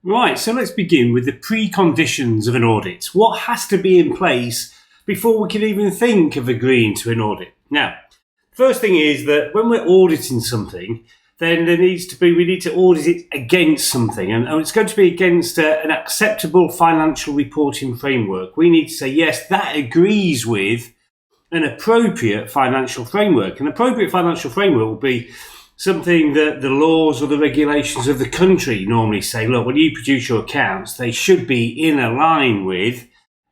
Right, so let's begin with the preconditions of an audit. What has to be in place before we can even think of agreeing to an audit? Now, first thing is that when we're auditing something, then we need to audit it against something, and it's going to be against an acceptable financial reporting framework. We need to say, yes, that agrees with an appropriate financial framework. An appropriate financial framework will be something that the laws or the regulations of the country normally say, look, when you produce your accounts, they should be in a line with,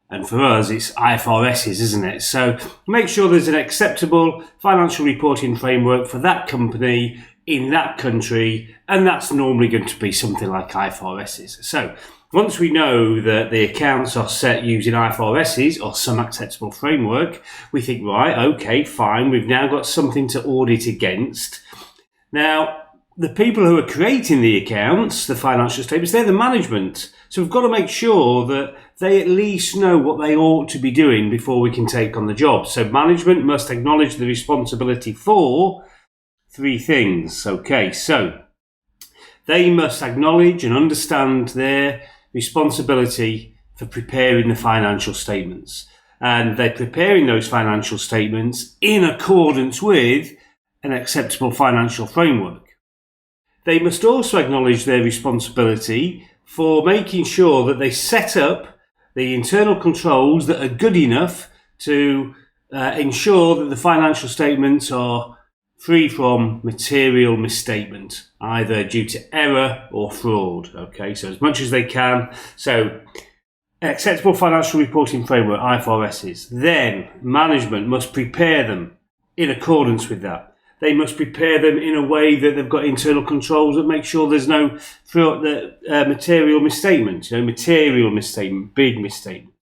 and for us, it's IFRS's, isn't it? So make sure there's an acceptable financial reporting framework for that company in that country, and that's normally going to be something like IFRS's. So once we know that the accounts are set using IFRS's or some acceptable framework, we think, right, okay, fine, we've now got something to audit against. Now, the people who are creating the accounts, the financial statements, they're the management. So we've got to make sure that they at least know what they ought to be doing before we can take on the job. So management must acknowledge the responsibility for three things. Okay, so they must acknowledge and understand their responsibility for preparing the financial statements. And they're preparing those financial statements in accordance with an acceptable financial framework. They must also acknowledge their responsibility for making sure that they set up the internal controls that are good enough to ensure that the financial statements are free from material misstatement, either due to error or fraud. Okay, so as much as they can. So an acceptable financial reporting framework, IFRS's. Then management must prepare them in accordance with that. They must prepare them in a way that they've got internal controls that make sure there's no material misstatement, material misstatement, big misstatement.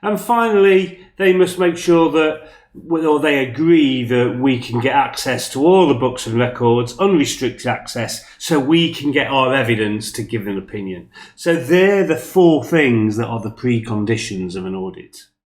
And finally, they must make sure that, or they agree that we can get access to all the books and records, unrestricted access, so we can get our evidence to give an opinion. So they're the four things that are the preconditions of an audit.